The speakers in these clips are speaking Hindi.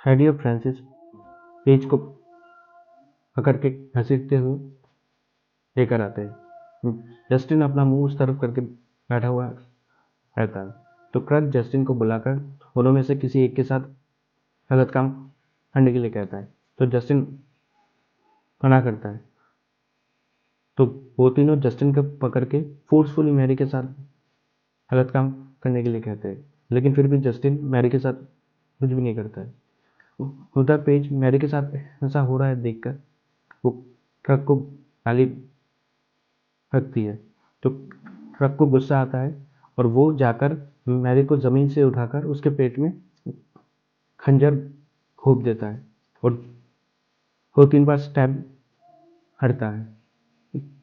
हैडी और फ्रांसिस पेज को पकड़ के घसीटते हुए लेकर आते हैं। जस्टिन अपना मुंह उस तरफ करके बैठा हुआ रहता है, तो क्रक जस्टिन को बुलाकर दोनों में से किसी एक के साथ गलत काम करने के लिए कहता है, तो जस्टिन मना करता है। तो वो तीनों जस्टिन को पकड़ के फोर्सफुली मैरी के साथ गलत काम करने के लिए कहते हैं, लेकिन फिर भी जस्टिन मैरी के साथ कुछ भी नहीं करता है। उधर पेज मैरी के साथ ऐसा हो रहा है देखकर वो ट्रक को गाली रखती है, तो ट्रक को गुस्सा आता है और वो जाकर मैरी को ज़मीन से उठाकर उसके पेट में खंजर घोंप देता है और 2-3 बार स्टैब हटता है।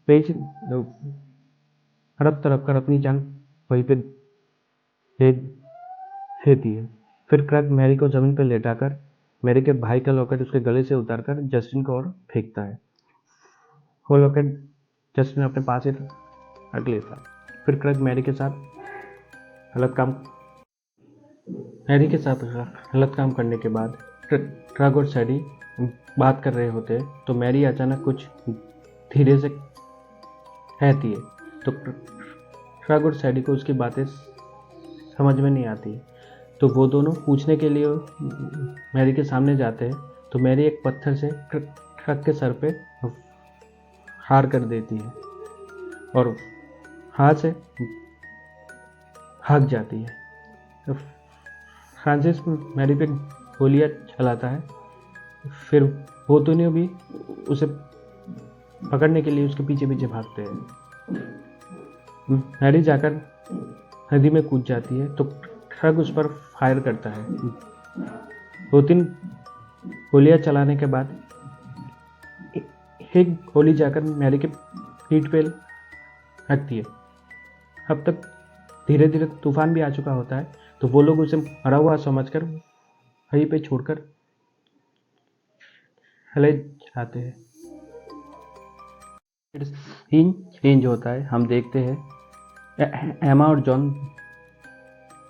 पेज हड़प तड़प कर अपनी जान वहीं पे दे देती है। फिर क्रक मैरी को ज़मीन पर लेटाकर मैरी के भाई का लॉकेट उसके गले से उतारकर जस्टिन को और फेंकता है। वो लॉकेट जस्टिन अपने पास ही रख लेता है। फिर क्रक मैरी के साथ गलत काम करने के बाद ट्रक और सैडी बात कर रहे होते हैं, तो मैरी अचानक कुछ धीरे से कहती है, तो ट्रक और सैडी को उसकी बातें समझ में नहीं आती। तो वो दोनों पूछने के लिए मैरी के सामने जाते हैं, तो मैरी एक पत्थर से ट्रक के सर पे हार कर देती है और हाथ से भाग जाती है। तो फ्रांसिस मैरी पे गोलियां चलाता है। फिर वो दोनों भी उसे पकड़ने के लिए उसके पीछे पीछे भागते हैं। मैरी जाकर नदी में कूद जाती है, तो ट्रक उस पर फायर करता है। 2-3 गोलियां चलाने के बाद एक गोली जाकर मैरी के पीठ पे लगती है। अब तक धीरे धीरे तूफान भी आ चुका होता है, तो वो लोग उसे मरा हुआ समझकर वहीं पे छोड़कर चले जाते हैं। सीन चेंज होता है। हम देखते हैं एमा और जॉन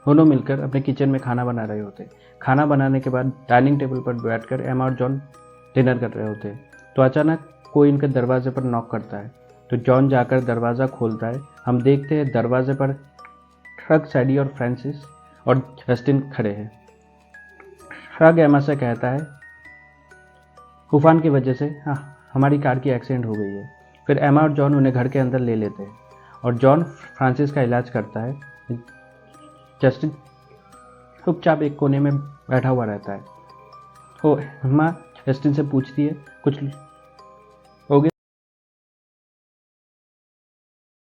दोनों मिलकर अपने किचन में खाना बना रहे होते हैं। खाना बनाने के बाद डाइनिंग टेबल पर बैठकर एमा और जॉन डिनर कर रहे होते हैं, तो अचानक कोई इनके दरवाजे पर नॉक करता है, तो जॉन जाकर दरवाज़ा खोलता है। हम देखते हैं दरवाजे पर ट्रक, सैडी और फ्रांसिस और जस्टिन खड़े हैं। ट्रक एमा से कहता है तूफान की वजह से हमारी कार की एक्सीडेंट हो गई है। फिर एमा और जॉन उन्हें घर के अंदर ले लेते हैं और जॉन फ्रांसिस का इलाज करता है। जस्टिन चुपचाप एक कोने में बैठा हुआ रहता है। तो एमा जस्टिन से पूछती है कुछ